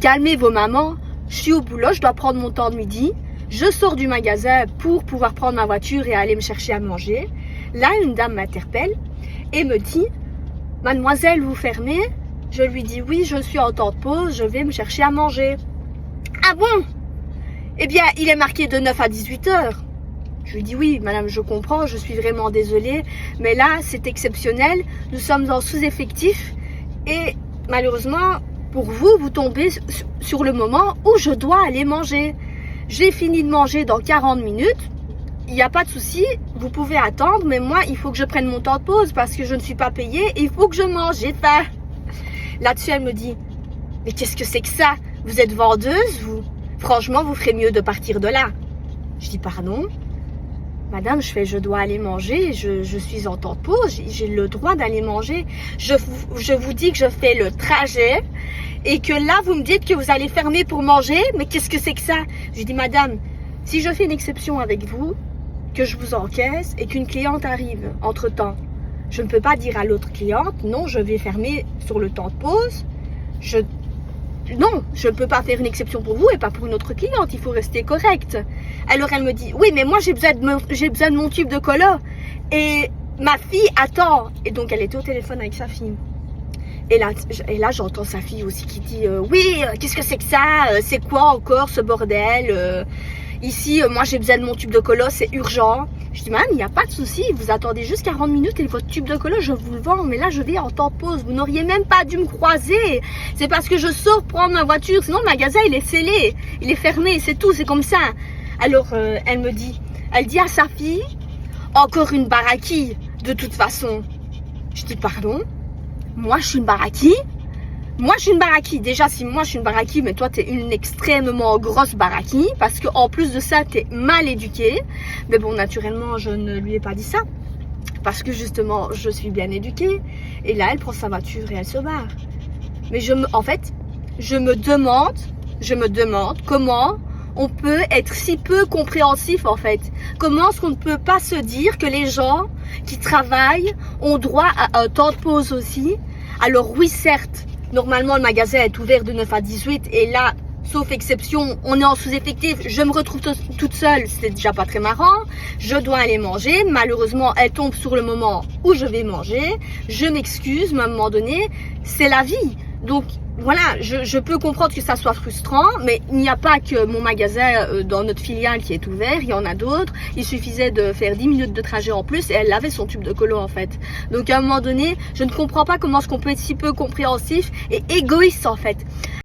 calmez vos mamans, je suis au boulot, je dois prendre mon temps de midi, je sors du magasin pour pouvoir prendre ma voiture et aller me chercher à manger. Là, une dame m'interpelle et me dit, mademoiselle, vous fermez? Je lui dis, oui, je suis en temps de pause, je vais me chercher à manger. Ah bon? Eh bien, il est marqué de 9 à 18 heures. Je lui dis, oui, madame, je comprends, je suis vraiment désolée, mais là, c'est exceptionnel, nous sommes en sous-effectif et malheureusement, pour vous, vous tombez sur le moment où je dois aller manger. J'ai fini de manger dans 40 minutes, il n'y a pas de souci, vous pouvez attendre, mais moi, il faut que je prenne mon temps de pause parce que je ne suis pas payée et il faut que je mange, j'ai faim. Là-dessus, elle me dit, mais qu'est-ce que c'est que ça? Vous êtes vendeuse, vous? Franchement, vous ferez mieux de partir de là. Je dis, pardon? Madame, je dois aller manger, je suis en temps de pause, j'ai le droit d'aller manger. Je vous dis que je fais le trajet et que là, vous me dites que vous allez fermer pour manger, mais qu'est-ce que c'est que ça? Je dis, madame, si je fais une exception avec vous, que je vous encaisse et qu'une cliente arrive entre-temps, je ne peux pas dire à l'autre cliente, non, je vais fermer sur le temps de pause. Non, je ne peux pas faire une exception pour vous et pas pour une autre cliente, il faut rester correct. Alors elle me dit, oui, mais moi j'ai besoin de mon tube de cola et ma fille attend. Et donc elle était au téléphone avec sa fille. Et là j'entends sa fille aussi qui dit, oui, qu'est-ce que c'est que ça? C'est quoi encore ce bordel? Ici, moi j'ai besoin de mon tube de cola, c'est urgent. Je dis, madame, il n'y a pas de souci, vous attendez juste 40 minutes et votre tube de cola, je vous le vends. Mais là, je vais en temps de pause. Vous n'auriez même pas dû me croiser. C'est parce que je sors prendre ma voiture. Sinon, le magasin, il est scellé. Il est fermé, c'est tout, c'est comme ça. Alors, elle dit à sa fille, encore une baraquille, de toute façon. Je dis, pardon? Moi, je suis une baraquille? Moi, je suis une baraquille. Déjà, si moi, je suis une baraquille, mais toi, t'es une extrêmement grosse baraquille. Parce qu'en plus de ça, t'es mal éduquée. Mais bon, naturellement, je ne lui ai pas dit ça. Parce que justement, je suis bien éduquée. Et là, elle prend sa voiture et elle se barre. Mais en fait, je me demande comment on peut être si peu compréhensif, en fait. Comment est-ce qu'on ne peut pas se dire que les gens qui travaillent ont droit à un temps de pause aussi? Alors oui, certes, normalement, le magasin est ouvert de 9 à 18 et là, sauf exception, on est en sous-effectif. Je me retrouve toute seule, c'est déjà pas très marrant. Je dois aller manger. Malheureusement, elle tombe sur le moment où je vais manger. Je m'excuse, mais à un moment donné, c'est la vie. Donc voilà, je peux comprendre que ça soit frustrant, mais il n'y a pas que mon magasin dans notre filiale qui est ouvert, il y en a d'autres. Il suffisait de faire 10 minutes de trajet en plus et elle avait son tube de cola en fait. Donc à un moment donné, je ne comprends pas comment est-ce qu'on peut être si peu compréhensif et égoïste en fait.